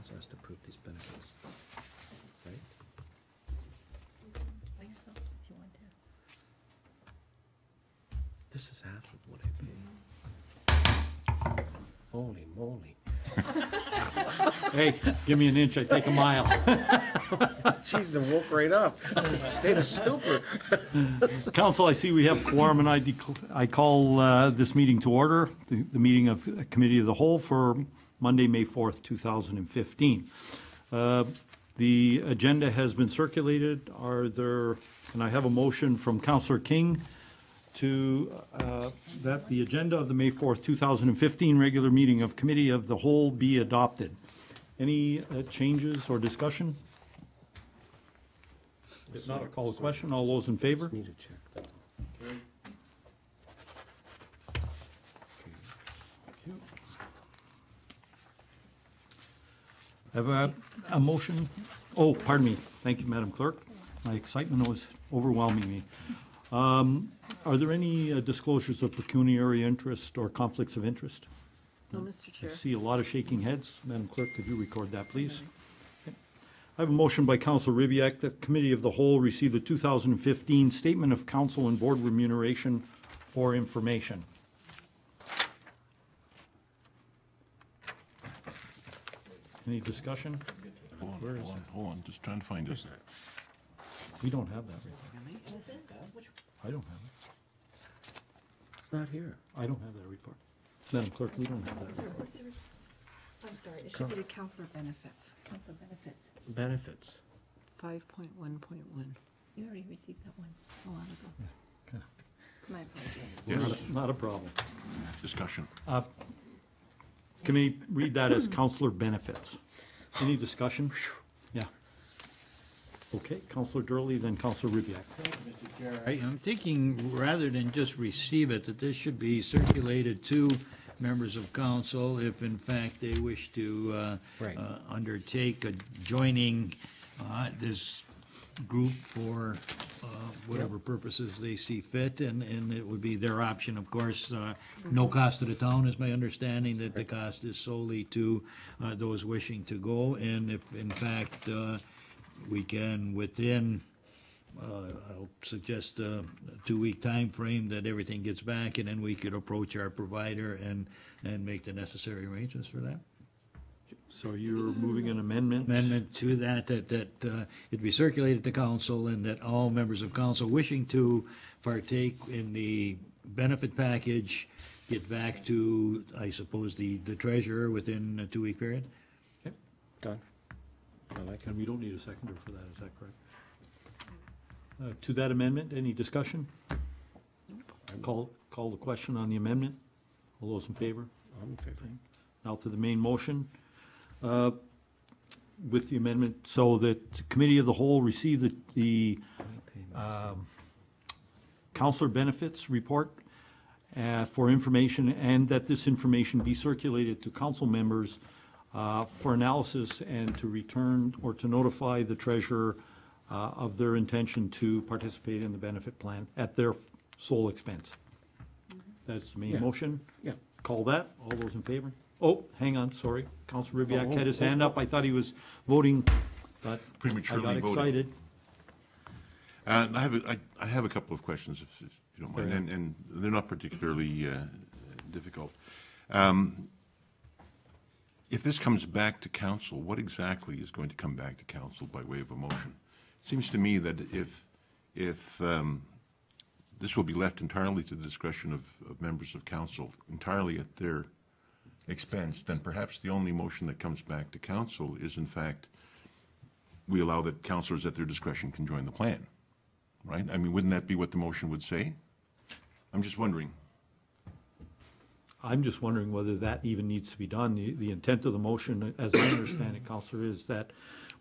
council has to approve these benefits, right? By yourself if you want to. This is half of what I pay. Holy moly. Hey, give me an inch, I take a mile. Jesus, I woke right up. State of stupor. Council, I see we have quorum, and I call this meeting to order, the meeting of Committee of the Whole for Monday, May 4th, 2015. The agenda has been circulated. Can I have a motion from Councillor King to that the agenda of the May 4th, 2015 regular meeting of Committee of the Whole be adopted? Any changes or discussion? If not, I'll call a question. All those in favor? Need to check that. Have a motion? Oh, pardon me. Thank you, Madam Clerk. My excitement was overwhelming me. Are there any disclosures of pecuniary interest or conflicts of interest? No, Mr. I Chair. see a lot of shaking heads. Madam Clerk, could you record that, please? Okay. I have a motion by Councillor Ribbiak that Committee of the Whole receive the 2015 Statement of Council and Board Remuneration for information. Any discussion? Hold on, just trying to find it. We don't have that report. Is it? Which, I don't have it. It's not here. I don't have that report. Madam Clerk, we don't have that sorry, report. where's the, I'm sorry, it should be the counselor benefits. Counselor benefits. Benefits. 5.1.1. You already received that one a while ago. Okay. My apologies. Yes, Not a problem. discussion. Can we read that as counselor benefits? Any discussion? Yeah. Okay, Counselor Durley, then Counselor Ribbiak. I'm thinking, rather than just receive it, that this should be circulated to members of council if in fact they wish to Right. undertake joining this group for whatever purposes they see fit, and it would be their option, of course. No cost to the town is my understanding, that the cost is solely to those wishing to go, and if in fact we can, within, I'll suggest a 2-week time frame, that everything gets back, and then we could approach our provider and make the necessary arrangements for that. So you're moving an amendment? Amendment to that it be circulated to council, and that all members of council wishing to partake in the benefit package get back to, I suppose, the treasurer within a 2-week period? Okay. Done. I like it. And we don't need a seconder for that, is that correct? To that amendment, any discussion? Call the question on the amendment. All those in favor? I'm in favor. Now to the main motion. With the amendment, so that the Committee of the Whole receive the counselor benefits report for information, and that this information be circulated to council members for analysis, and to return or to notify the treasurer of their intention to participate in the benefit plan at their sole expense. That's the main Yeah. motion. Yeah. Call that. All those in favor? Oh, hang on, sorry. Councilor Ribbiak had his hand oh. up. I thought he was voting, but I Prematurely got voting. excited. I have a couple of questions, if you don't mind, and they're not particularly difficult. If this comes back to council, what exactly is going to come back to council by way of a motion? It seems to me that if this will be left entirely to the discretion of members of council, entirely at their expense, then perhaps the only motion that comes back to council is, in fact, we allow that councillors at their discretion can join the plan, right? I mean, wouldn't that be what the motion would say? I'm just wondering. I'm just wondering whether that even needs to be done. The intent of the motion, as I understand it, Councillor, is that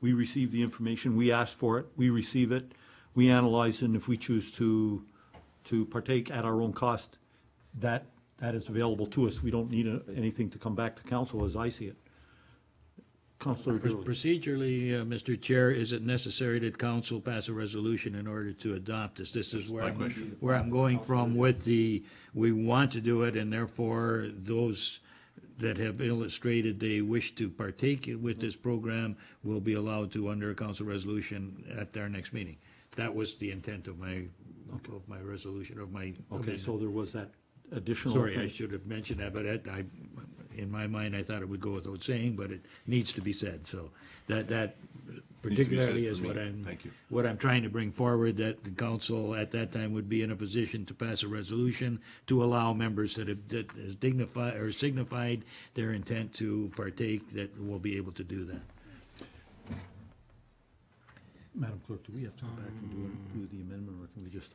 we receive the information, we ask for it, we receive it, we analyze it, and if we choose to partake at our own cost, that is available to us. We don't need anything to come back to council, as I see it. Councillor Durley. Procedurally, Mr. Chair, is it necessary that council pass a resolution in order to adopt this? This is my question. where I'm going from with we want to do it, and therefore those that have illustrated they wish to partake with this program will be allowed to under a council resolution at our next meeting. That was the intent of my resolution, of my Okay, amendment. so there was that additional. Sorry, I thing. should have mentioned that, but in my mind, I thought it would go without saying, but it needs to be said, so that particularly said is for what me. Thank you. what I'm trying to bring forward, that the council at that time would be in a position to pass a resolution to allow members that has dignified or signified their intent to partake, that will be able to do that. Madam Clerk, do we have to go back and do the amendment, or can we just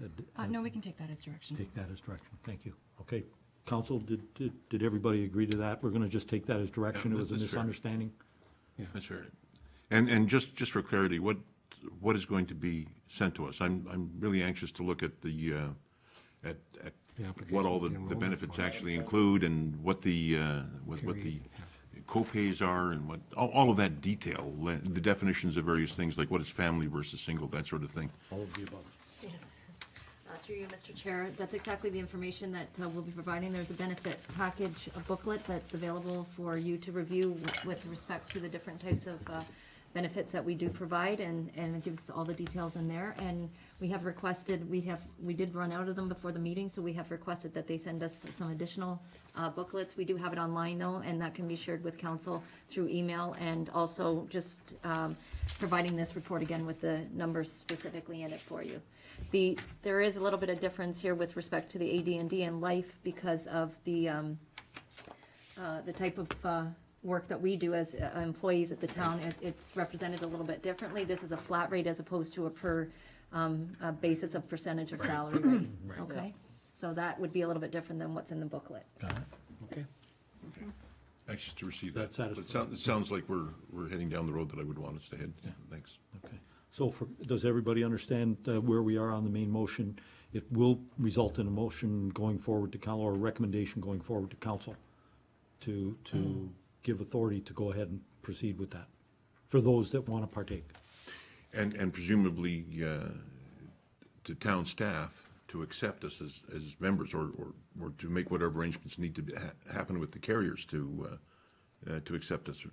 No, we can take that as direction. take that as direction? Thank you. Okay, council, did everybody agree to that? We're gonna just take that as direction, it was a that's fair. misunderstanding? That's fair. And just for clarity, what is going to be sent to us? I'm really anxious to look at the, at what all the benefits actually include and what the, what the co-pays are and what, all of that detail, the definitions of various things, like what is family versus single, that sort of thing. All of the above. Yes. Through you, Mr. Chair, that's exactly the information that we'll be providing. There's a benefit package, a booklet that's available for you to review with respect to the different types of benefits that we do provide, and it gives all the details in there. And we have requested, we did run out of them before the meeting, so we have requested that they send us some additional booklets. We do have it online though, and that can be shared with council through email, and also just providing this report again with the numbers specifically in it for you. There is a little bit of difference here with respect to the AD&D and life because of the type of work that we do as employees at the town. It's represented a little bit differently. This is a flat rate as opposed to a per basis of percentage of salary rate. Okay? So that would be a little bit different than what's in the booklet. Got it? Okay. Anxious to receive that. That satisfies- It sounds like we're heading down the road that I would want us to head. Thanks. Okay. So does everybody understand where we are on the main motion? It will result in a motion going forward to council, or a recommendation going forward to council to give authority to go ahead and proceed with that for those that want to partake. And presumably to town staff to accept us as members, or to make whatever arrangements need to happen with the carriers to accept us.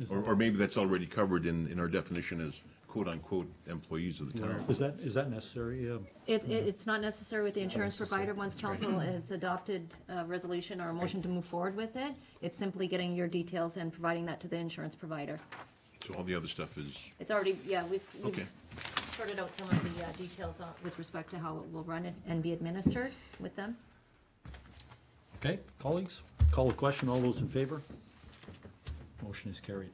Or maybe that's already covered in our definition as quote-unquote employees of the town. Is that necessary? It's not necessary with the insurance provider. Once council has adopted a resolution or a motion to move forward with it, it's simply getting your details and providing that to the insurance provider. So all the other stuff is, It's already, we've okay. sorted out some of the details with respect to how it will run it and be administered with them. Okay, colleagues, call the question. All those in favor? Motion is carried.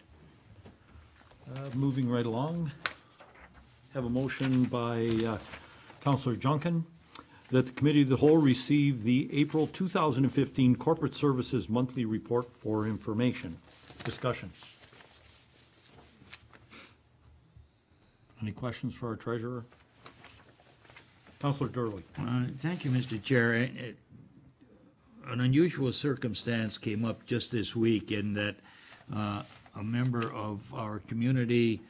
Moving right along, have a motion by Councillor Junkin that the Committee of the Whole receive the April 2015 Corporate Services Monthly Report for information. Discussion. Any questions for our treasurer? Councillor Durley. Thank you, Mr. Chair. An unusual circumstance came up just this week in that a member of our community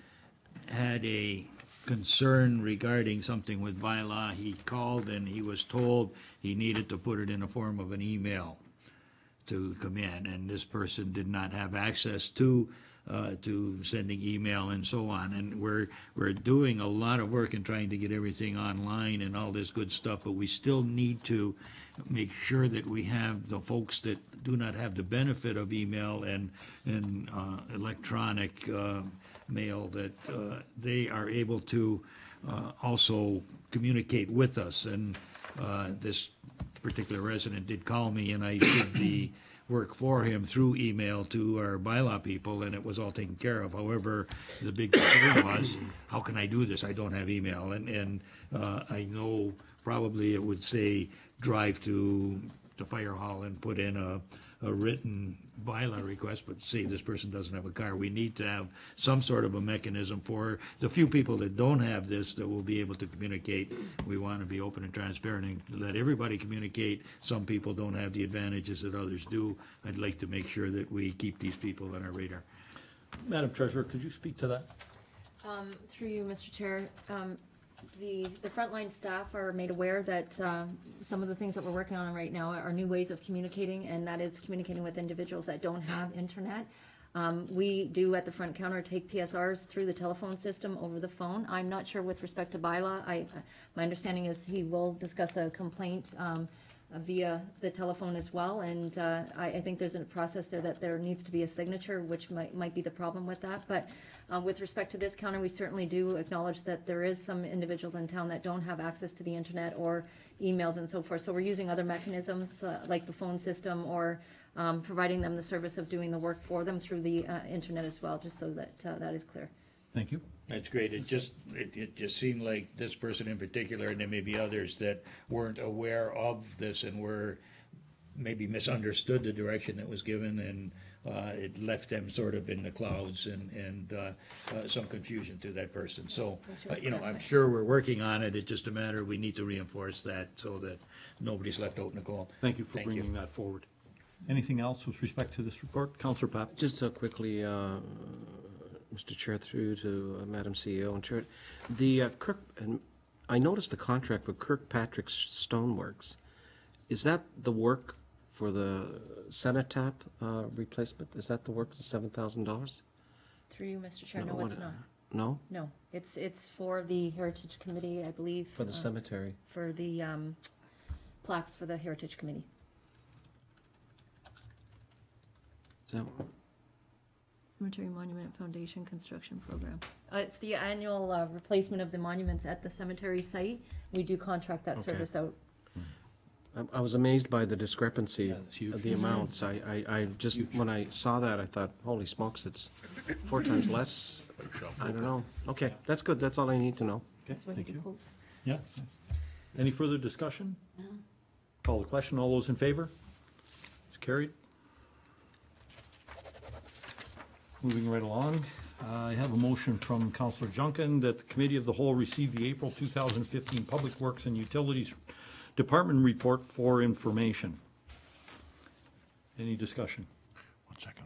had a concern regarding something with bylaw. He called and he was told he needed to put it in the form of an email to come in, and this person did not have access to sending email and so on. And we're doing a lot of work in trying to get everything online and all this good stuff, but we still need to make sure that we have the folks that do not have the benefit of email and electronic mail, that they are able to also communicate with us. And this particular resident did call me, and I did the work for him through email to our bylaw people, and it was all taken care of. However, the big concern was, how can I do this? I don't have email. And I know probably it would say drive to the fire hall and put in a written bylaw request, but say this person doesn't have a car. We need to have some sort of a mechanism for the few people that don't have this, that will be able to communicate. We want to be open and transparent and let everybody communicate. Some people don't have the advantages that others do. I'd like to make sure that we keep these people on our radar. Madam Treasurer, could you speak to that? Through you, Mr. Chair, The frontline staff are made aware that some of the things that we're working on right now are new ways of communicating, and that is communicating with individuals that don't have internet. We do at the front counter take PSRs through the telephone system over the phone. I'm not sure with respect to bylaw. My understanding is he will discuss a complaint via the telephone as well, and I think there's a process there that there needs to be a signature, which might be the problem with that. But with respect to this counter, we certainly do acknowledge that there is some individuals in town that don't have access to the internet or emails and so forth. So we're using other mechanisms like the phone system, or providing them the service of doing the work for them through the internet as well, just so that that is clear. Thank you. That's great. It just seemed like this person in particular, and there may be others that weren't aware of this and were maybe misunderstood the direction that was given, and it left them sort of in the clouds and some confusion to that person. So, I'm sure we're working on it. It's just a matter, we need to reinforce that so that nobody's left out in the cold. Thank you for bringing that forward. Anything else with respect to this report? Councillor Papp? Just quickly, Mr. Chair, through to Madam CEO and Chair, and I noticed the contract with Kirkpatrick Stoneworks. Is that the work for the Cenotaph replacement? Is that the work, the $7,000? Through you, Mr. Chair, no, it's not. No? No, it's for the Heritage Committee, I believe. For the cemetery? For the plaques for the Heritage Committee. Is that, Cemetery Monument Foundation Construction Program. It's the annual replacement of the monuments at the cemetery site. We do contract that Okay. service out. I was amazed by the discrepancy Yeah, it's huge. of the amounts. I just, when I saw that, I thought, holy smokes, it's 4 times less. I don't know. Okay, that's good. That's all I need to know. Okay, That's what thank he you. quotes. Yeah. Any further discussion? Call the question. All those in favor? It's carried. Moving right along, I have a motion from Councillor Junkin that the Committee of the Whole receive the April 2015 Public Works and Utilities Department report for information. Any discussion? 1 second.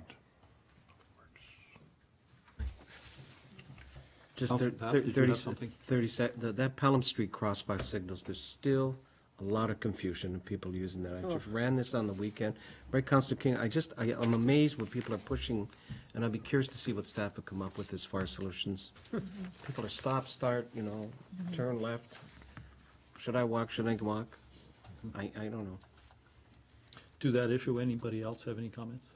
Just Councillor Papp, did you have something? 30 that Pelham Street crossbar signals, there's still a lot of confusion and people using that. I just ran this on the weekend. Right, Councillor King, I'm amazed what people are pushing, and I'd be curious to see what staff have come up with as far as solutions. People are stop, start, turn left. Should I walk, should I walk? I don't know. To that issue, anybody else have any comments?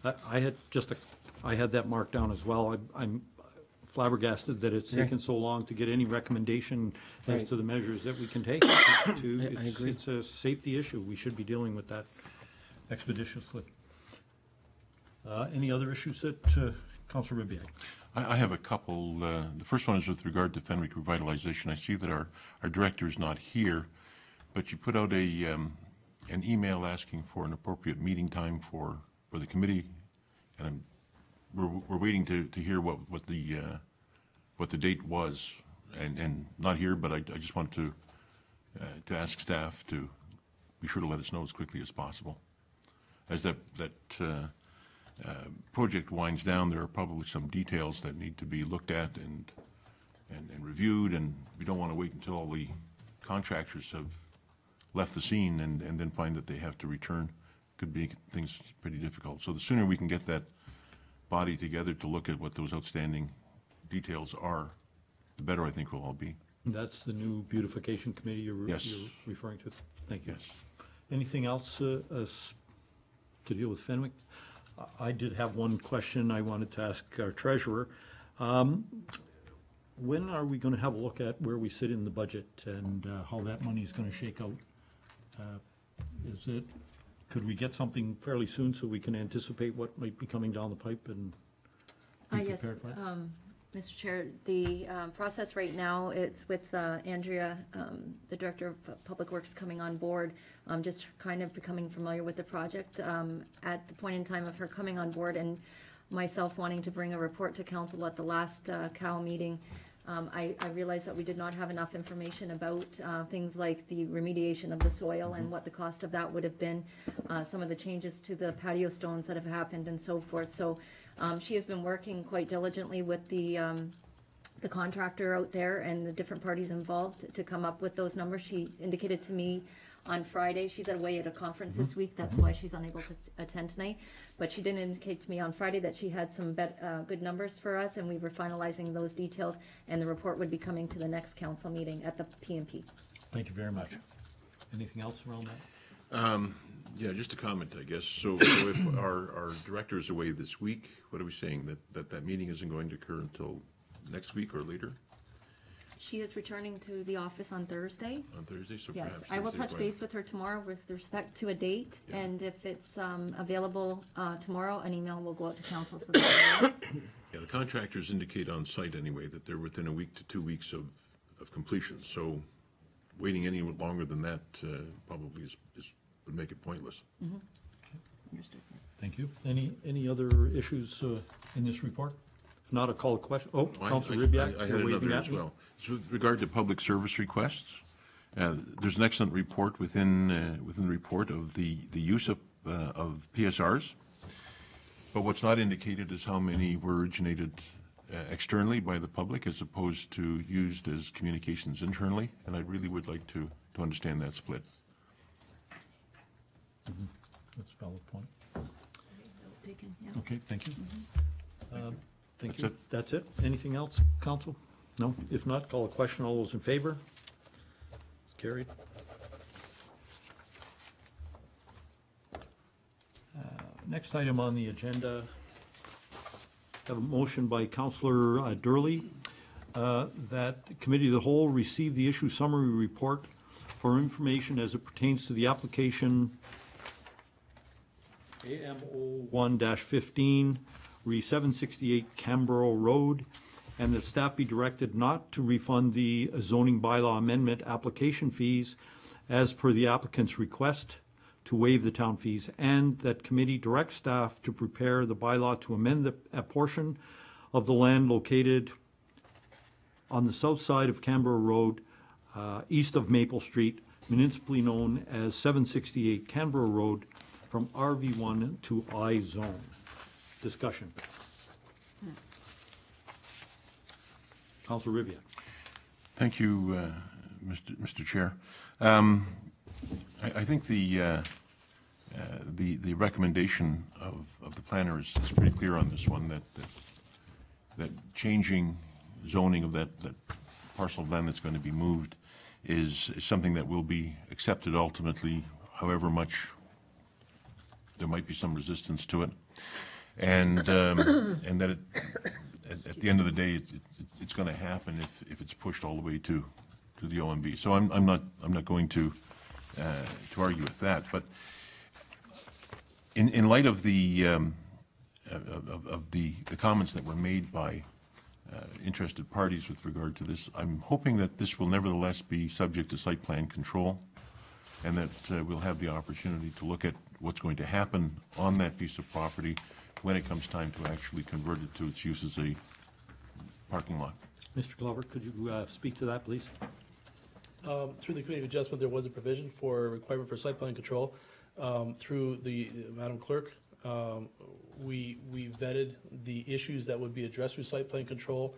I had that marked down as well. I'm flabbergasted that it's taken so long to get any recommendation as Right. to the measures that we can take. I agree. It's a safety issue. We should be dealing with that expeditiously. Any other issues that, Councillor Ribiak? I have a couple. The first one is with regard to Fenwick revitalization. I see that our director is not here, but you put out an email asking for an appropriate meeting time for the committee, and we're waiting to hear what the date was, and not here, but I just want to ask staff to be sure to let us know as quickly as possible. As that project winds down, there are probably some details that need to be looked at and reviewed, and we don't want to wait until all the contractors have left the scene and then find that they have to return. Could be things pretty difficult. So the sooner we can get that body together to look at what those outstanding details are, the better I think we'll all be. That's the new beautification committee you're Yes. referring to? Thank you. Yes. Anything else to deal with Fenwick? I did have one question I wanted to ask our treasurer. When are we going to have a look at where we sit in the budget and how that money is going to shake out? Could we get something fairly soon so we can anticipate what might be coming down the pipe and be Yes, prepared for that? Mr. Chair, the process right now is with Andrea, the Director of Public Works, coming on board, just kind of becoming familiar with the project. At the point in time of her coming on board and myself wanting to bring a report to council at the last COW meeting, I realized that we did not have enough information about things like the remediation of the soil and what the cost of that would have been, some of the changes to the patio stones that have happened and so forth. So she has been working quite diligently with the the contractor out there and the different parties involved to come up with those numbers. She indicated to me on Friday, she's away at a conference this week, that's why she's unable to attend tonight. But she did indicate to me on Friday that she had some good numbers for us, and we were finalizing those details, and the report would be coming to the next council meeting at the PMP. Thank you very much. Anything else around that? Yeah, just a comment, I guess. So if our director is away this week, what are we saying? That meeting isn't going to occur until next week or later? She is returning to the office on Thursday. On Thursday, so Yes, perhaps. I will Thursday, touch base with her tomorrow with respect to a date, Yeah. and if it's available tomorrow, an email will go out to council. So that Yeah, the contractors indicate on site anyway that they're within a week to 2 weeks of completion. So waiting any longer than that probably would make it pointless. Understood. Thank you. Any other issues in this report? If not, I'll call a question. Oh, Councilor Ribbiak, I had you're waving another at as me. well. So with regard to public service requests, there's an excellent report within the report of the use of PSRs. But what's not indicated is how many were originated externally by the public as opposed to used as communications internally. And I really would like to understand that split. That's a valid point. Taken, yeah. Okay, thank you. Thank That's you. it. That's it? Anything else, council? No? If not, call a question. All those in favor? Carried. Next item on the agenda, have a motion by Councillor Durley that the Committee of the Whole receive the issue summary report for information as it pertains to the application AMO 1-15, re 768 Camborough Road, and that staff be directed not to refund the zoning bylaw amendment application fees as per the applicant's request to waive the town fees, and that committee direct staff to prepare the bylaw to amend a portion of the land located on the south side of Canberra Road, east of Maple Street, municipally known as 768 Canberra Road, from RV1 to I zone. Discussion. Councilor Ribbiak. Thank you, Mr. Chair. I think the recommendation of the planner is pretty clear on this one, that changing zoning of that parcel of land that's going to be moved is something that will be accepted ultimately, however much there might be some resistance to it, and that at the end of the day, it's going to happen if it's pushed all the way to the OMB. So I'm not going to argue with that, but in light of the comments that were made by interested parties with regard to this, I'm hoping that this will nevertheless be subject to site plan control, and that we'll have the opportunity to look at what's going to happen on that piece of property when it comes time to actually convert it to its use as a parking lot. Mr. Glover, could you speak to that, please? Through the committee of adjustment, there was a provision for a requirement for site plan control. Through the Madam Clerk, we vetted the issues that would be addressed through site plan control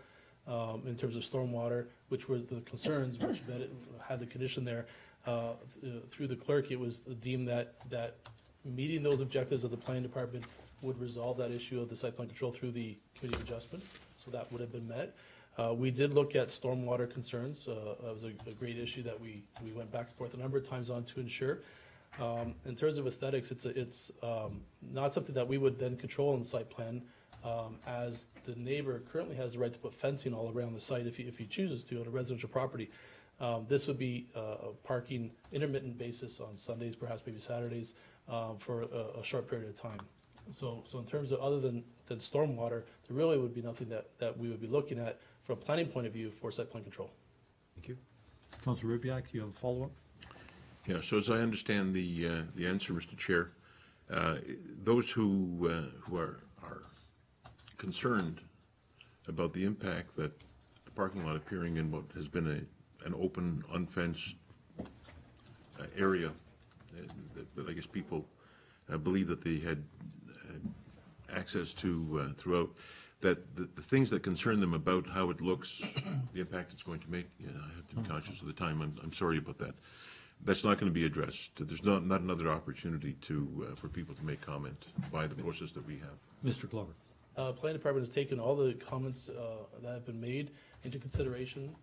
in terms of stormwater, which were the concerns which had the condition there. Through the clerk, it was deemed that meeting those objectives of the planning department would resolve that issue of the site plan control through the committee of adjustment, so that would have been met. We did look at stormwater concerns. That was a great issue that we went back and forth a number of times on to ensure. In terms of aesthetics, it's not something that we would then control in the site plan, as the neighbor currently has the right to put fencing all around the site if he chooses to on a residential property. This would be a parking intermittent basis on Sundays, perhaps maybe Saturdays, for a short period of time. So in terms of other than stormwater, there really would be nothing that we would be looking at from a planning point of view for site plan control. Thank you. Councilor Ribbiak, you have a follow-up? Yeah, so as I understand the answer, Mr. Chair, those who are concerned about the impact that the parking lot appearing in what has been an open, unfenced area that I guess people believe that they had access to throughout, that the things that concern them about how it looks, the impact it's going to make, yeah, I have to be conscious of the time. I'm sorry about that. That's not going to be addressed. There's not another opportunity for people to make comment by the process that we have. Mr. Glover. Planning Department has taken all the comments that have been made into consideration.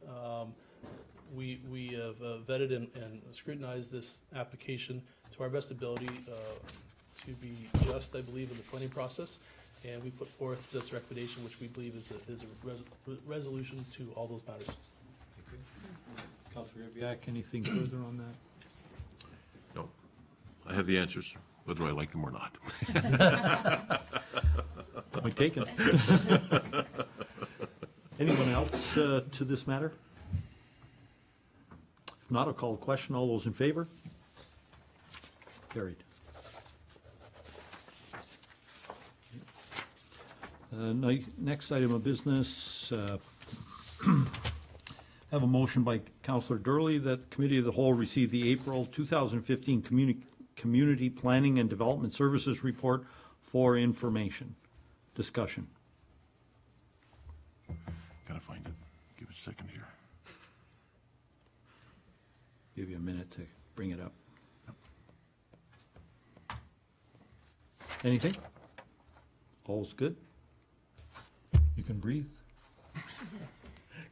We have vetted and scrutinized this application to our best ability to be just, I believe, in the planning process, and we put forth this recommendation, which we believe is a resolution to all those matters. Councilor Rivak, anything further on that? No, I have the answers, whether I like them or not. Point taken. Anyone else to this matter? If not, I'll call the question. All those in favor? Carried. Next item of business, have a motion by Councillor Durley that the Committee of the Whole receive the April 2015 Community Planning and Development Services Report for information. Discussion. Gotta find it. Give it a second here. Give you a minute to bring it up. Anything? All's good? You can breathe.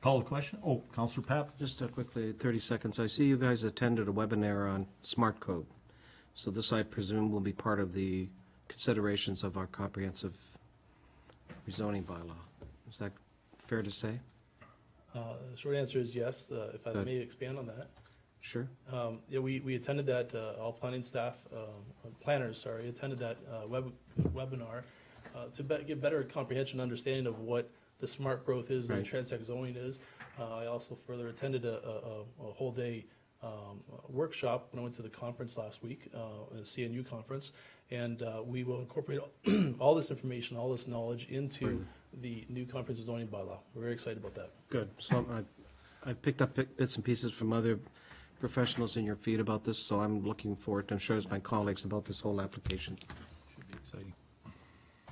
Call the question. Oh, Councillor Papp. Just quickly, 30 seconds. I see you guys attended a webinar on smart code. So this, I presume, will be part of the considerations of our comprehensive rezoning bylaw. Is that fair to say? The short answer is yes. If I Good. may expand on that. Sure. Yeah, we attended that, all planning staff, planners, sorry, attended that webinar to get better comprehension, understanding of what the smart growth is and Right. transect zoning is. I also further attended a whole day workshop when I went to the conference last week, a CNU conference, and we will incorporate all this information, all this knowledge into the new comprehensive zoning bylaw. We're very excited about that. Good. So I picked up bits and pieces from other professionals in your feed about this, so I'm looking forward to, I'm sure as my colleagues, about this whole application. Should be exciting.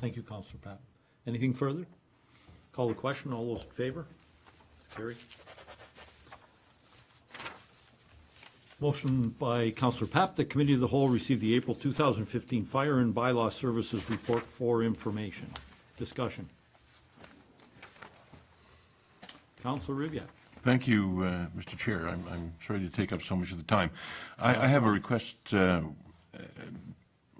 Thank you, Councillor Papp. Anything further? Call the question. All those in favor? It's carried. Motion by Councillor Papp, the Committee of the Whole receive the April 2015 Fire and Bylaw Services Report for information. Discussion. Councillor Rivak. Thank you, Mr. Chair. I'm sorry to take up so much of the time. I have a request.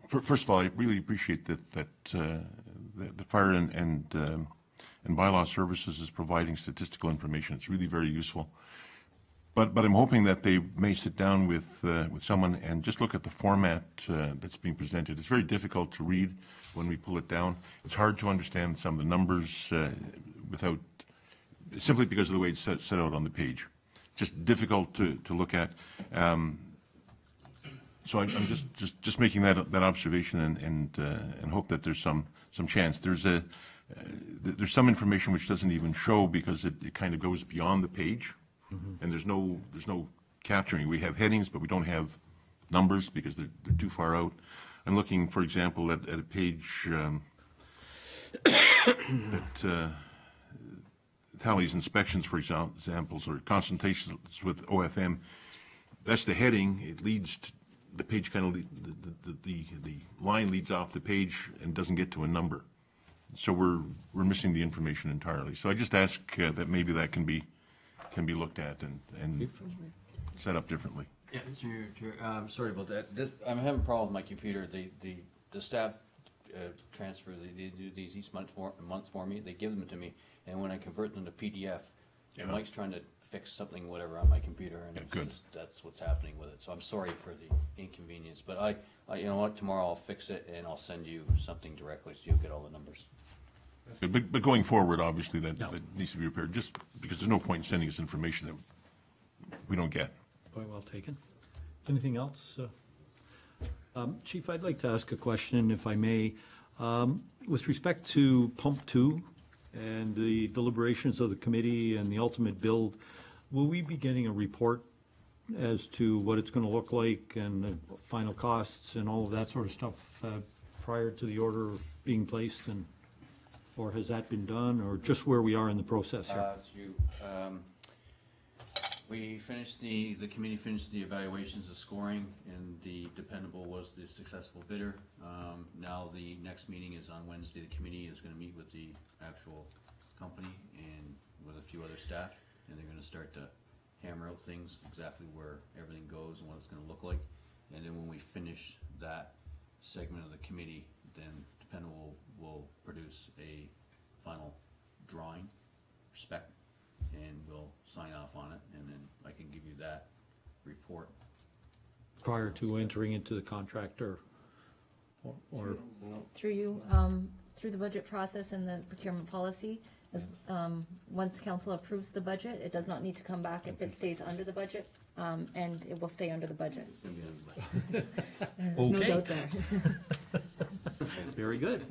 First of all, I really appreciate that the Fire and Bylaw Services is providing statistical information. It's really very useful. But I'm hoping that they may sit down with someone and just look at the format that's being presented. It's very difficult to read when we pull it down. It's hard to understand some of the numbers without, simply because of the way it's set out on the page. Just difficult to look at. So I'm just making that observation and hope that there's some chance. There's some information which doesn't even show because it kind of goes beyond the page, and there's no capturing. We have headings, but we don't have numbers because they're too far out. I'm looking, for example, at a page that tallies inspections, for examples, or consultations with OFM. That's the heading. It leads to the page, kind of the line leads off the page and doesn't get to a number. So we're missing the information entirely. So I just ask that maybe that can be looked at and set up differently. Yeah, Mr. Chair, sorry about that. I'm having a problem with my computer. The staff transfer, they do these each month for me. They give them to me, and when I convert them to PDF, Mike's trying to fix something, whatever, on my computer, and that's what's happening with it. So I'm sorry for the inconvenience, but I you know what? Tomorrow I'll fix it and I'll send you something directly so you'll get all the numbers. But going forward, obviously, that needs to be repaired, just because there's no point in sending us information that we don't get. Point well taken. Anything else? Chief, I'd like to ask a question, if I may. With respect to Pump 2 and the deliberations of the committee and the ultimate build, will we be getting a report as to what it's going to look like and the final costs and all of that sort of stuff prior to the order being placed? And Or has that been done, or just where we are in the process here? We finished the committee finished the evaluations of scoring, and the dependable was the successful bidder. Now the next meeting is on Wednesday. The committee is gonna meet with the actual company and with a few other staff, and they're gonna start to hammer out things, exactly where everything goes and what it's gonna look like. And then when we finish that segment of the committee, then dependable will produce a final drawing, spec, and we'll sign off on it, and then I can give you that report. Prior to entering into the contract or Through you, through the budget process and the procurement policy, as, once council approves the budget, it does not need to come back if it stays under the budget, and it will stay under the budget. It's gonna be on the- There's no Okay. doubt there. Very good.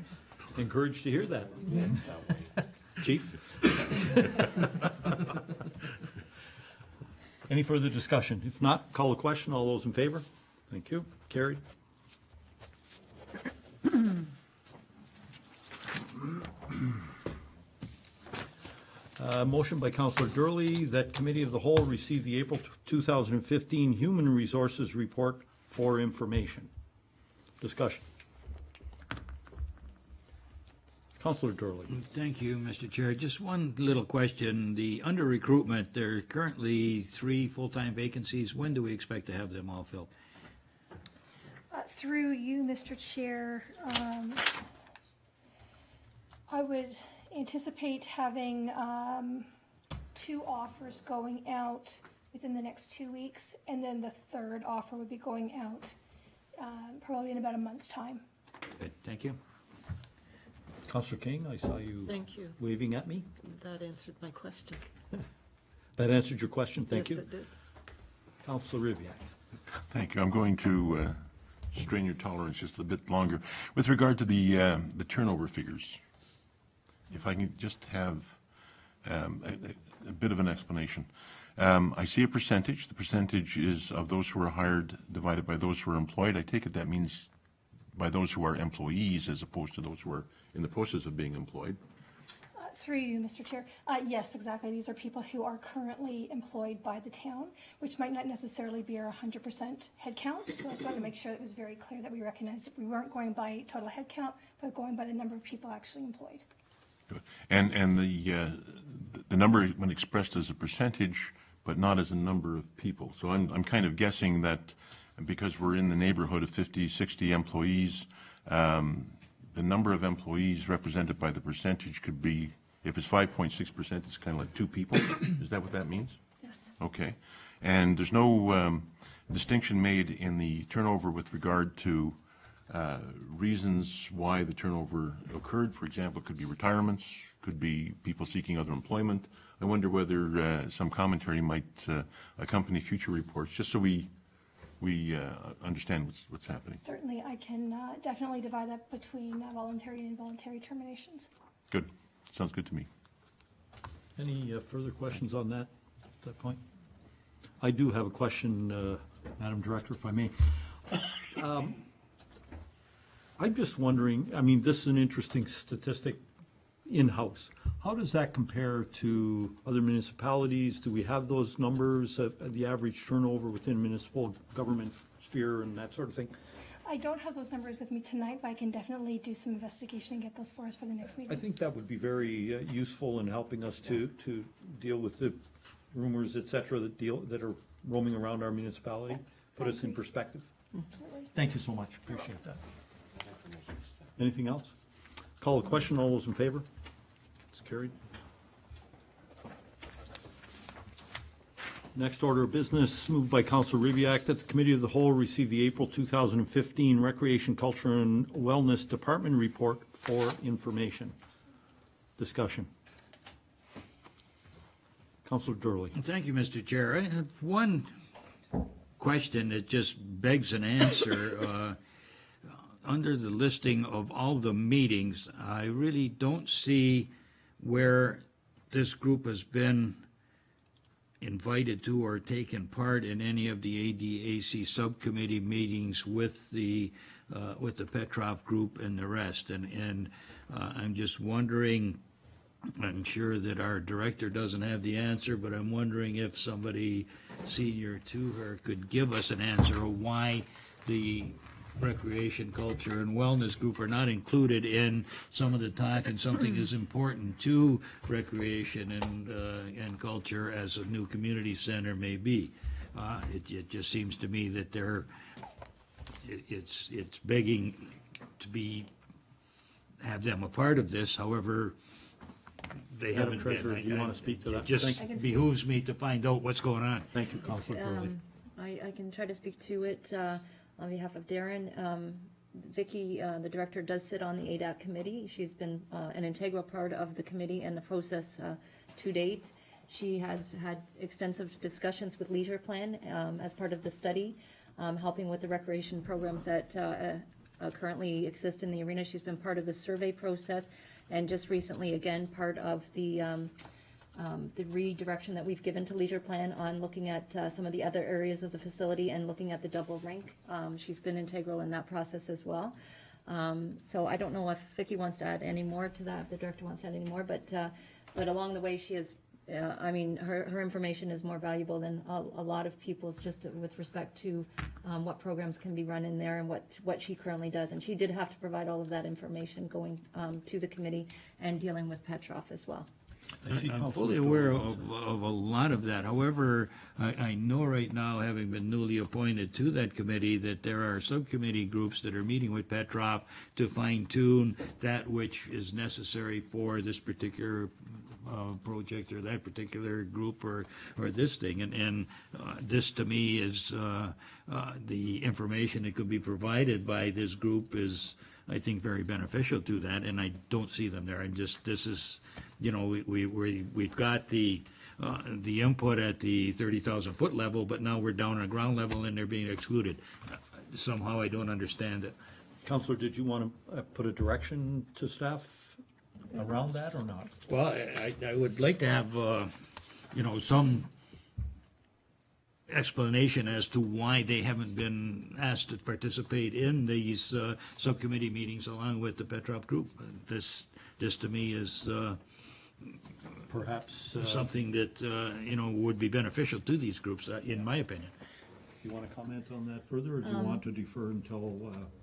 Encouraged to hear that. Chief? Any further discussion? If not, call a question. All those in favor? Thank you. Carried. Motion by Councillor Durley that Committee of the Whole receive the April 2015 Human Resources Report for information. Discussion. Councillor Durley. Thank you, Mr. Chair. Just one little question. Under recruitment, there are currently 3 full-time vacancies. When do we expect to have them all filled? Through you, Mr. Chair, I would anticipate having 2 offers going out within the next 2 weeks, and then the 3rd offer would be going out probably in about a month's time. Good, thank you. Councillor King, I saw you Thank you. waving at me. That answered my question. That answered your question. Thank you. Yes, it did. Councillor Riviak. Thank you. I'm going to strain your tolerance just a bit longer. With regard to the turnover figures, if I can just have a bit of an explanation. I see a percentage. The percentage is of those who are hired divided by those who are employed. I take it that means by those who are employees as opposed to those who are in the process of being employed. Through you, Mr. Chair. Yes, exactly. These are people who are currently employed by the town, which might not necessarily be our 100% headcount. So I just wanted to make sure it was very clear that we recognized that we weren't going by total headcount, but going by the number of people actually employed. Good. And the number when expressed as a percentage, but not as a number of people. So I'm kind of guessing that because we're in the neighborhood of 50, 60 employees, the number of employees represented by the percentage could be, if it's 5.6%, it's kind of like 2 people. Is that what that means? Yes. Okay. And there's no distinction made in the turnover with regard to reasons why the turnover occurred. For example, it could be retirements, could be people seeking other employment. I wonder whether some commentary might accompany future reports, just so we understand what's happening. Certainly, I can definitely divide that between voluntary and involuntary terminations. Good. Sounds good to me. Any further questions on that, at that point? I do have a question, Madam Director, if I may. I'm just wondering, I mean, this is an interesting statistic in-house. How does that compare to other municipalities? Do we have those numbers, the average turnover within municipal government sphere and that sort of thing? I don't have those numbers with me tonight, but I can definitely do some investigation and get those for us for the next meeting. I think that would be very useful in helping us to deal with the rumors, et cetera, that are roaming around our municipality. Put us in perspective. Absolutely. Thank you so much. Appreciate that. Anything else? Call a question. All those in favor? It's carried. Next order of business, moved by Councilor Riviak, that the Committee of the Whole receive the April 2015 Recreation, Culture and Wellness Department report for information. Discussion. Councilor Durley. Thank you, Mr. Chair. I have one question that just begs an answer. Under the listing of all the meetings, I really don't see where this group has been invited to or taken part in any of the ADAC subcommittee meetings with the Petrov group and the rest. And I'm just wondering, I'm sure that our director doesn't have the answer, but I'm wondering if somebody senior to her could give us an answer of why the recreation, culture, and wellness group are not included in some of the talk and something as important to recreation and culture as a new community center may be. It just seems to me that it's begging to have them a part of this, however, they Madam haven't been. Treasurer, do you want to speak to that? It just I can speak. behooves me to find out what's going on. Thank you, Councilor Gurley. I can try to speak to it on behalf of Darren. Vicky, the director, does sit on the ADAC committee. She's been an integral part of the committee and the process to date. She has had extensive discussions with Leisure Plan as part of the study, helping with the recreation programs that currently exist in the arena. She's been part of the survey process, and just recently, again, part of the redirection that we've given to Leisure Plan on looking at some of the other areas of the facility and looking at the double rink. She's been integral in that process as well. So I don't know if Vicki wants to add any more to that, if the director wants to add any more, but along the way, she is, I mean, her information is more valuable than a lot of people's, just with respect to what programs can be run in there and what she currently does. And she did have to provide all of that information going to the committee and dealing with Petroff as well. I'm fully aware of a lot of that. However, I know right now, having been newly appointed to that committee, that there are subcommittee groups that are meeting with Petroff to fine-tune that which is necessary for this particular project or that particular group or this thing. And this, to me, is the information that could be provided by this group is, I think, very beneficial to that, and I don't see them there. I'm just, this is, you know, we've got the input at the 30,000-foot level, but now we're down on ground level and they're being excluded. Somehow I don't understand it. Councilor, did you want to put a direction to staff around that or not? Well, I would like to have, you know, some explanation as to why they haven't been asked to participate in these subcommittee meetings along with the Petroff group. This to me is Perhaps, something that, you know, would be beneficial to these groups, in my opinion. you want to comment on that further, or do you want to defer until?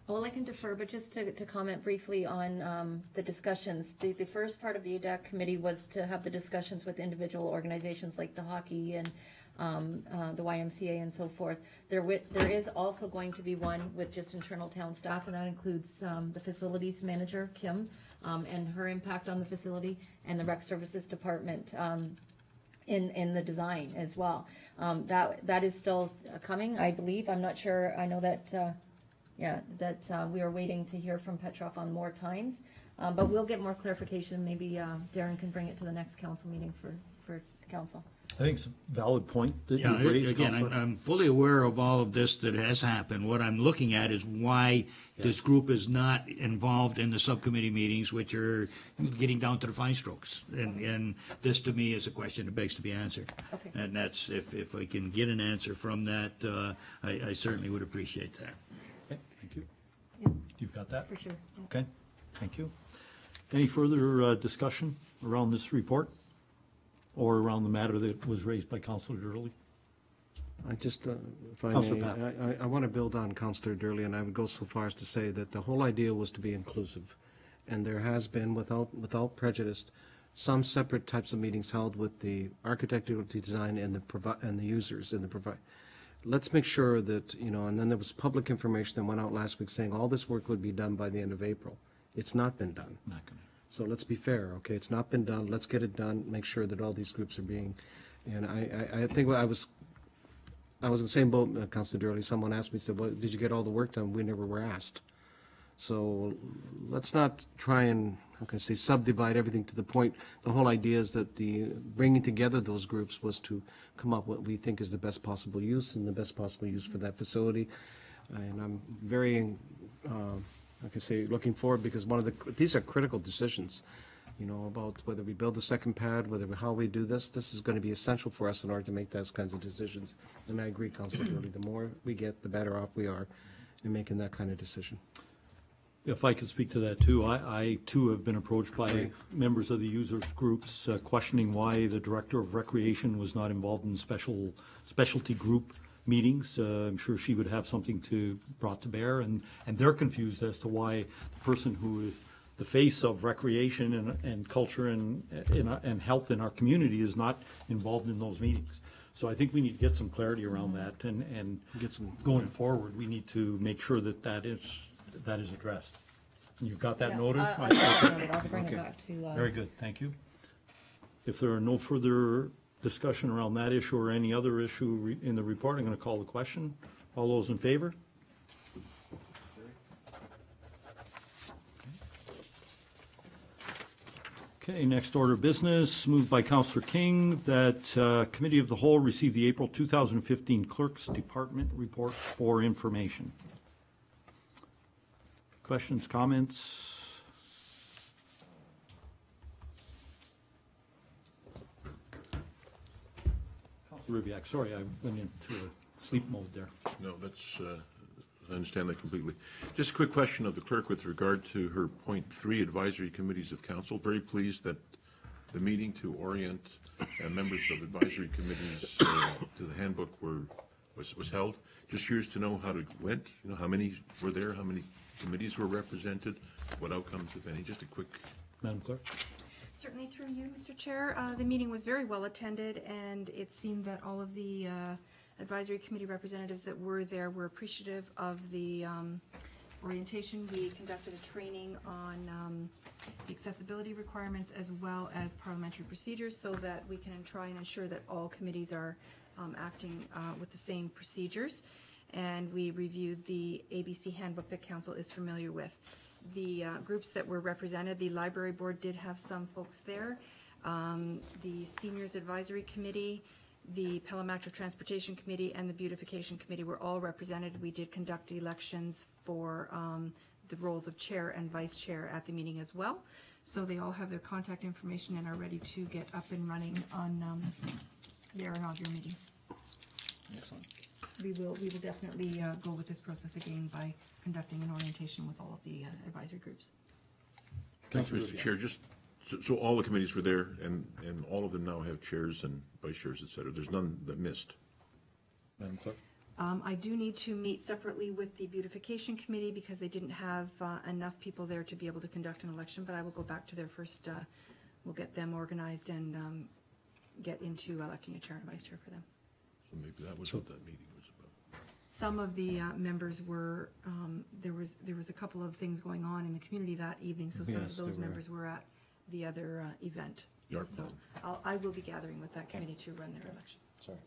Well, I can defer, but just to comment briefly on the discussions. The first part of the ADAC committee was to have the discussions with individual organizations like the hockey and the YMCA and so forth. There is also going to be one with just internal town staff, and that includes the facilities manager, Kim, and her impact on the facility, and the rec services department in the design as well. That is still coming, I believe. I'm not sure. I know that, we are waiting to hear from Petroff on more times. But we'll get more clarification. Maybe Darren can bring it to the next council meeting for council. I think it's a valid point that Yeah, you've raised, again, Councilor. I'm fully aware of all of this that has happened. What I'm looking at is why this group is not involved in the subcommittee meetings, which are getting down to the fine strokes. And this, to me, is a question that begs to be answered. Okay. And that's, if I can get an answer from that, I certainly would appreciate that. Okay, thank you. Yeah, You've got that? for sure. Yeah. Okay, thank you. Any further discussion around this report or around the matter that was raised by Councilor Durley? I just, if I Councillor may, Pat. I want to build on Councillor Durley, and I would go so far as to say that the whole idea was to be inclusive. And there has been, without prejudice, some separate types of meetings held with the architectural design and the users and the provider. Let's make sure that, you know, and then there was public information that went out last week saying all this work would be done by the end of April. It's not been done. Not gonna. So let's be fair, okay? It's not been done. Let's get it done. Make sure that all these groups are being, and I think I was in the same boat, Councilor Durley. Someone asked me, said, well, did you get all the work done? We never were asked. So let's not try and, how can I say, subdivide everything to the point. The whole idea is that the bringing together those groups was to come up with what we think is the best possible use and the best possible use for that facility. And I'm very, like I say, looking forward, because these are critical decisions, you know, about whether we build the second pad, how we do this. This is going to be essential for us in order to make those kinds of decisions. And I agree, Councilor Durley, the more we get, the better off we are in making that kind of decision. If I could speak to that too, I too have been approached by members of the users groups questioning why the Director of Recreation was not involved in specialty group meetings. I'm sure she would have something to brought to bear, and they're confused as to why the person who is the face of recreation and culture and health in our community is not involved in those meetings. So I think we need to get some clarity around that, and Get some- going forward, we need to make sure that that is addressed. You've got that noted? I'll bring it back to. Very good, thank you. If there are no further discussion around that issue or any other issue in the report, I'm going to call the question. All those in favor? Okay, next order of business, moved by Councillor King, that Committee of the Whole receive the April 2015 Clerks Department reports for information. Questions, comments? Councillor Ribbiak, sorry, I went into a sleep mode there. No, that's, I understand that completely. Just a quick question of the clerk with regard to her point 3, advisory committees of council. Very pleased that the meeting to orient members of advisory committees to the handbook was held. Just curious to know how it went, you know, how many were there, how many committees were represented, what outcomes, if any. Just a quick. Madam Clerk? Certainly through you, Mr. Chair. The meeting was very well attended, and it seemed that all of the advisory committee representatives that were there were appreciative of the orientation. We conducted a training on the accessibility requirements as well as parliamentary procedures so that we can try and ensure that all committees are acting with the same procedures. And we reviewed the ABC handbook that council is familiar with. The groups that were represented, the library board did have some folks there. The seniors advisory committee, the Pelham Active Transportation Committee, and the beautification committee were all represented. We did conduct elections for the roles of chair and vice chair at the meeting as well. So they all have their contact information and are ready to get up and running on their inaugural meetings. Excellent. We will definitely go with this process again by conducting an orientation with all of the advisory groups. Thanks, Mr. Chair. Just, so all the committees were there, and all of them now have chairs and vice chairs, et cetera. There's none that missed. Madam Clerk? I do need to meet separately with the beautification committee because they didn't have enough people there to be able to conduct an election, but I will go back to their first, we'll get them organized and get into electing a chair and vice chair for them. So maybe that was what that meeting was about. Some of the members were, there was a couple of things going on in the community that evening, so some Yes, of those there were. members were at the other event. Yard So plan. I will be gathering with that committee to run their election. Sorry.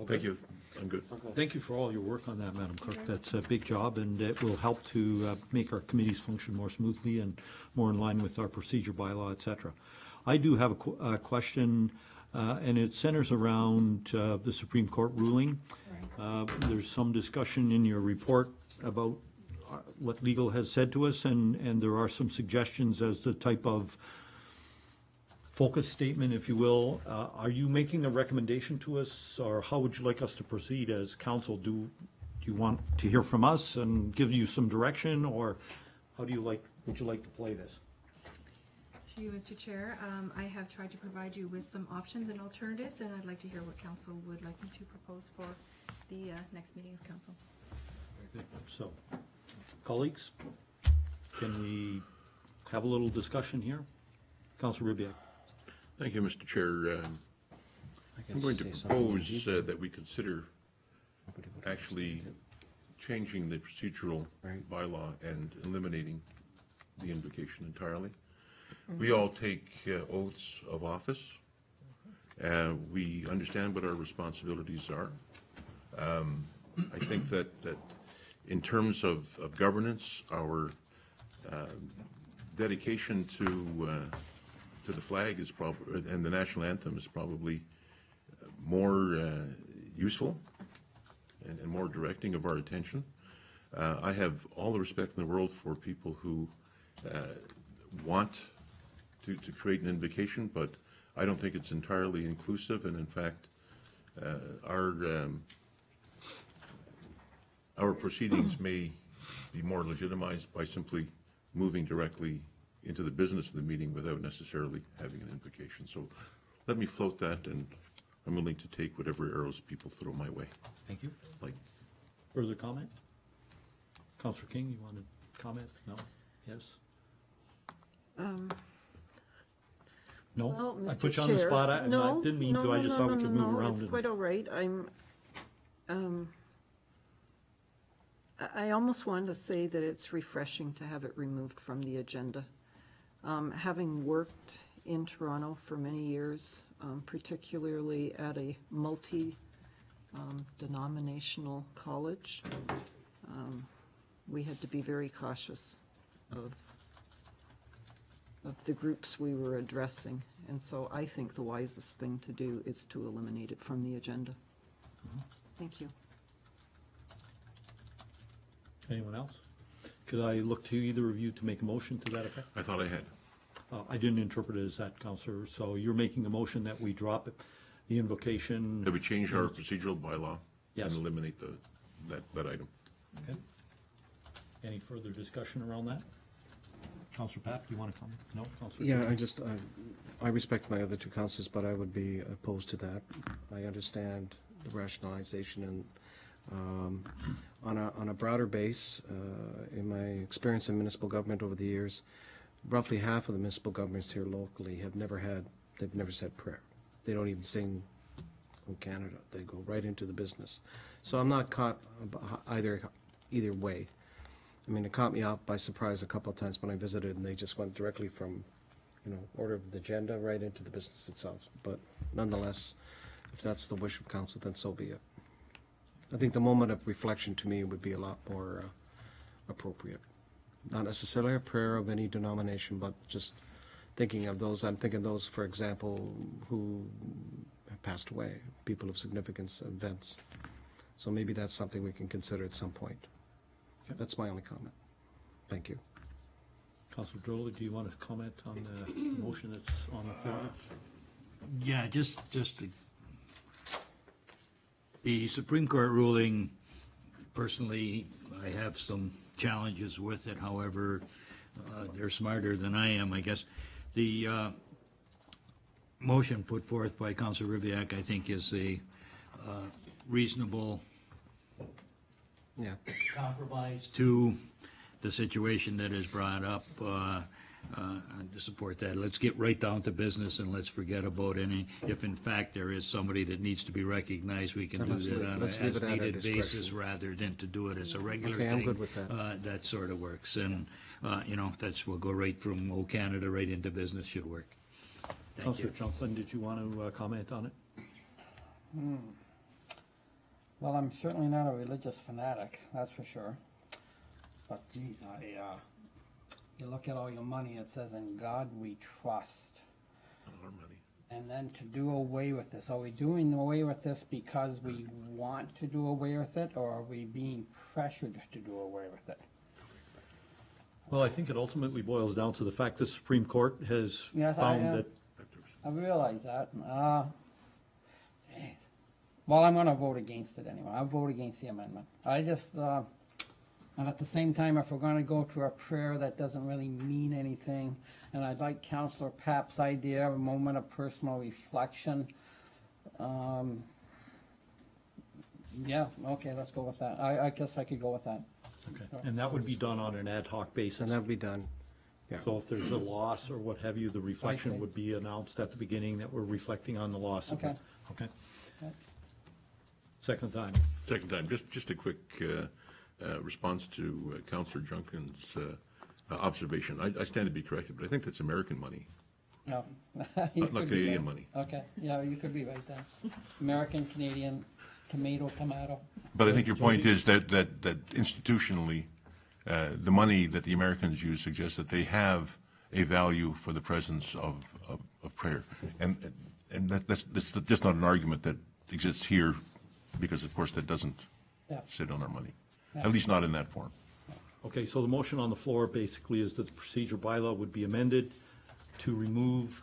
Thank you. I'm good. Thank you for all your work on that, Madam Clerk. That's a big job, and it will help to make our committees function more smoothly and more in line with our procedure bylaw, et cetera. I do have a question, and it centers around the Supreme Court ruling. There's some discussion in your report about what legal has said to us, and there are some suggestions as the type of focus statement, if you will. Are you making a recommendation to us, or how would you like us to proceed as council? Do you want to hear from us and give you some direction, or how do you like, would you like to play this? Through you, Mr. Chair, I have tried to provide you with some options and alternatives, and I'd like to hear what council would like me to propose for the next meeting of council. Very good. So, colleagues, can we have a little discussion here? Councilor Ribbiak. Thank you, Mr. Chair. I'm going to propose that we consider actually changing the procedural bylaw and eliminating the invocation entirely. We all take oaths of office, and we understand what our responsibilities are. I think that in terms of governance, our dedication to the flag is probably, and the national anthem is probably more useful and more directing of our attention. I have all the respect in the world for people who want to create an invocation, but I don't think it's entirely inclusive, and in fact, our proceedings may be more legitimized by simply moving directly into the business of the meeting without necessarily having an invocation. So let me float that, and I'm willing to take whatever arrows people throw my way. Thank you. Like, Further comment? Counselor King, you want to comment? No? Yes? No? Well, I Mr. put you on the Chair, spot. I no, didn't mean no, to. I no, just no, thought we no, could no, move no, around. It's and- quite all right. I almost wanted to say that it's refreshing to have it removed from the agenda. Having worked in Toronto for many years, particularly at a multi-denominational college, we had to be very cautious of the groups we were addressing. And so I think the wisest thing to do is to eliminate it from the agenda. Thank you. Anyone else? Could I look to either of you to make a motion to that effect? I thought I had. I didn't interpret it as that, Counselor, so you're making a motion that we drop the invocation. That we change our procedural bylaw Yes. and eliminate that item. Okay. Any further discussion around that? Counselor Papp, do you want to comment? No? Counselor? Yeah, I respect my other two councillors, but I would be opposed to that. I understand the rationalization and on a broader base, in my experience in municipal government over the years, roughly half of the municipal governments here locally they've never said prayer. They don't even sing in Canada. They go right into the business. So I'm not caught either way. I mean, it caught me out by surprise a couple of times when I visited, and they just went directly from, order of the agenda right into the business itself. But nonetheless, if that's the wish of council, then so be it. I think the moment of reflection to me would be a lot more appropriate. Not necessarily a prayer of any denomination, but just thinking of those, I'm thinking those, for example, who have passed away, people of significance, events. So maybe that's something we can consider at some point. That's my only comment. Thank you. Counselor Droly, do you want to comment on the motion that's on the floor? Yeah, the Supreme Court ruling, personally, I have some challenges with it. However, they're smarter than I am, I guess. The motion put forth by Councilor Ribbiak, I think, is a reasonable Yeah. compromise to the situation that is brought up. To support that, let's get right down to business and let's forget about any, if in fact there is somebody that needs to be recognized, we can Then do let's that leave- on an let's leave it at our as-needed discretion. basis rather than to do it as a regular Okay, thing. I'm good with that. That sort of works, and, we'll go right from old Canada right into business, should work. Thank Counselor you. Junklin, did you want to comment on it? Well, I'm certainly not a religious fanatic, that's for sure. But geez, you look at all your money, it says, "In God we trust." Our money. And then to do away with this, are we doing away with this because we want to do away with it, or are we being pressured to do away with it? Well, I think it ultimately boils down to the fact the Supreme Court has Yes, found I- that, I realize that. Geez. Well, I'm gonna vote against it anyway. I'll vote against the amendment. I just, and at the same time, if we're gonna go to a prayer that doesn't really mean anything, and I'd like Councillor Papp's idea of a moment of personal reflection. Yeah, okay, let's go with that. I guess I could go with that. okay, and that would be done on an ad hoc basis. And that would be done. Yeah. So if there's a loss or what have you, the see. reflection would be announced at the beginning that we're reflecting on the loss. Okay. Okay. Okay. Second time. Second time, just a quick response to Councillor Junkins' observation. I stand to be corrected, but I think that's American money, No. not Canadian money. Okay, yeah, you could be right there. American, Canadian, tomato. But I think your point is that institutionally, the money that the Americans use suggests that they have a value for the presence of prayer. And that's just not an argument that exists here, because of course that doesn't Yeah. sit on our money, Yeah. at least not in that form. Okay, so the motion on the floor basically is that the procedure bylaw would be amended to remove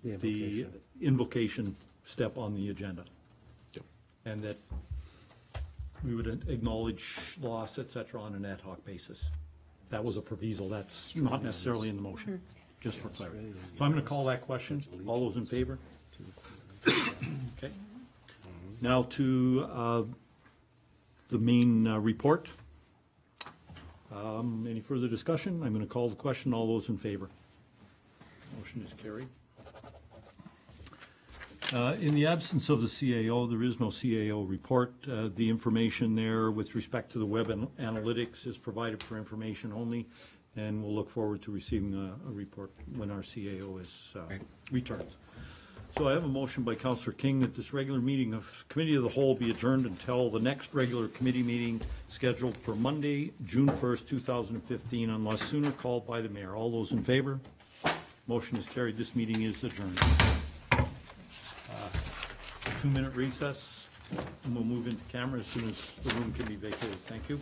the invocation step on the agenda. Yep. And that we would acknowledge loss, et cetera, on an ad hoc basis. That was a proviso, that's not necessarily in the motion, just for clarity. So I'm going to call that question. All those in favor? Okay. Now to the main report. Any further discussion? I'm going to call the question. All those in favor? Motion is carried. In the absence of the CAO, there is no CAO report. The information there with respect to the web analytics is provided for information only, and we'll look forward to receiving a report when our CAO is returns. So I have a motion by Councillor King that this regular meeting of Committee of the Whole be adjourned until the next regular committee meeting scheduled for Monday, June 1st, 2015, unless sooner called by the mayor. All those in favor? Motion is carried. This meeting is adjourned. 2-minute recess, and we'll move into camera as soon as the room can be vacated. Thank you.